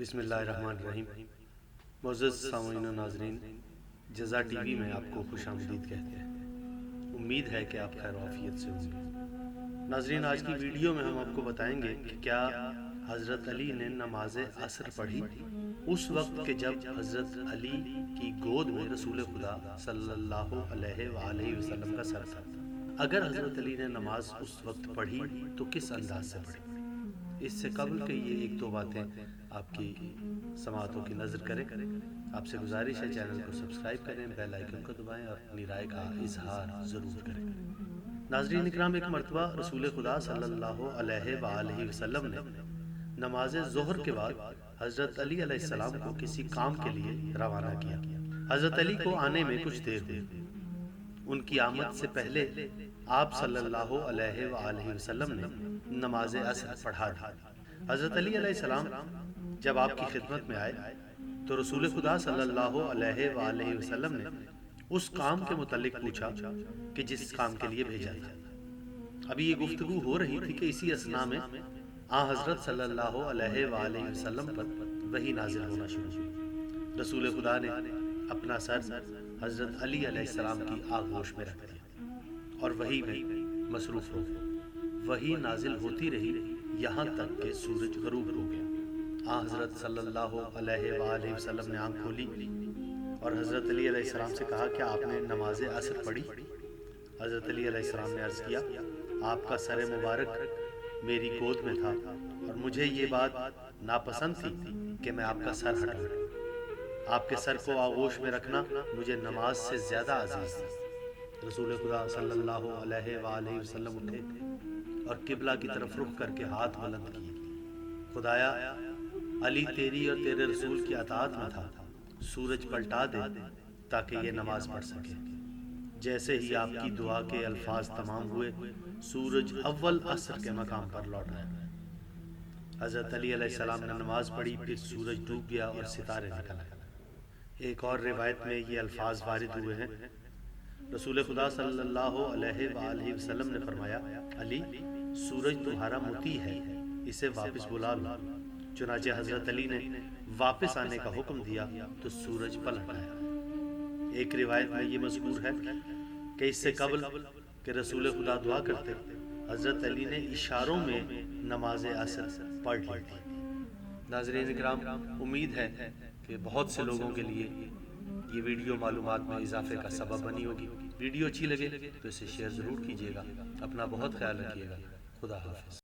بسم اللہ الرحمن الرحیم۔ معزز سامعین و ناظرین، جزا ٹی وی میں آپ کو خوش آمدید کہتے ہیں۔ امید ہے کہ آپ خیر و عافیت سے ہوں گے۔ ناظرین، آج کی ویڈیو میں ہم آپ کو بتائیں گے کہ کیا حضرت علی نے نماز عصر پڑھی اس وقت کہ جب حضرت علی کی گود میں رسول خدا صلی اللہ علیہ وآلہ وسلم کا سر تھا۔ اگر حضرت علی نے نماز اس وقت پڑھی تو کس انداز سے پڑھی؟ اس سے قبل کہ یہ ایک دو باتیں آپ کی سماعتوں کی نظر کریں، آپ سے گزارش ہے چینل کو سبسکرائب کریں، بیل آئیکن کو دبائیں اور اپنی رائے کا اظہار ضرور کریں۔ ناظرین اکرام، ایک مرتبہ رسول خدا صلی اللہ علیہ وآلہ وسلم نے نماز ظہر کے بعد حضرت علی علیہ السلام کو کسی کام کے لیے روانہ کیا۔ حضرت علی کو آنے میں کچھ دیر ہوئی۔ ان کی آمد سے پہلے آپ صلی اللہ علیہ وآلہ وسلم نے نماز عصر پڑھا دی۔ حضرت علی علیہ السلام جب آپ کی خدمت میں آئے تو رسول خدا صلی اللہ علیہ وآلہ وسلم نے اس کام کے متعلق پوچھا کہ جس کام کے لیے بھیجا تھا۔ ابھی یہ گفتگو ہو رہی تھی کہ اسی اثناء میں حضرت صلی اللہ علیہ وآلہ وسلم پر وحی نازل ہونا شروع ہوئی۔ رسول خدا نے اپنا سر حضرت علی علیہ السلام کی آغوش میں رکھ دیا اور وحی میں مصروف ہو گئے۔ وحی نازل ہوتی رہی یہاں تک کہ سورج غروب ہو گیا۔ حضرت صلی اللہ علیہ وآلہ وسلم نے آنکھ کھولی اور حضرت علی علیہ السلام سے کہا کہ آپ نے نماز عصر پڑھی؟ حضرت علی علیہ السلام نے عرض کیا، آپ کا سر مبارک میری گود میں تھا اور مجھے یہ بات ناپسند تھی کہ میں آپ کا سر ہٹاؤں۔ آپ کے سر کو آغوش میں رکھنا مجھے نماز سے زیادہ عزیز تھا۔ رسول خدا صلی اللہ علیہ وآلہ وسلم اٹھے اور قبلہ کی طرف رخ کر کے ہاتھ بلند کیے۔ خدایا، علی تیری اور تیرے رسول کی اطاعت میں تھا، سورج پلٹا دے تاکہ یہ نماز پڑھ سکے۔ جیسے ہی آپ کی دعا کے الفاظ تمام ہوئے، سورج اول عصر کے مقام پر لوٹ آیا۔ حضرت علی علیہ السلام نے نماز پڑھی، پھر سورج ڈوب گیا اور ستارے نکل آئے۔ ایک اور روایت میں یہ الفاظ وارد ہوئے ہیں، رسول خدا صلی اللہ علیہ وآلہ وسلم نے فرمایا، علی، سورج تمہارا مطیع ہے، اسے واپس بلا لو۔ چنانچہ حضرت علی نے واپس آنے کا حکم دیا تو سورج پلٹ آیا۔ ایک روایت میں یہ مذکور ہے کہ اس سے قبل کہ رسول خدا دعا کرتے، حضرت علی نے اشاروں میں نماز عصر پڑھ لی تھی۔ ناظرین اکرام، امید ہے کہ بہت سے لوگوں کے لیے یہ ویڈیو معلومات میں اضافے کا سبب بنی ہوگی۔ ویڈیو اچھی لگے تو اسے شیئر ضرور کیجیے گا۔ اپنا بہت خیال رکھیے گا۔ خدا حافظ۔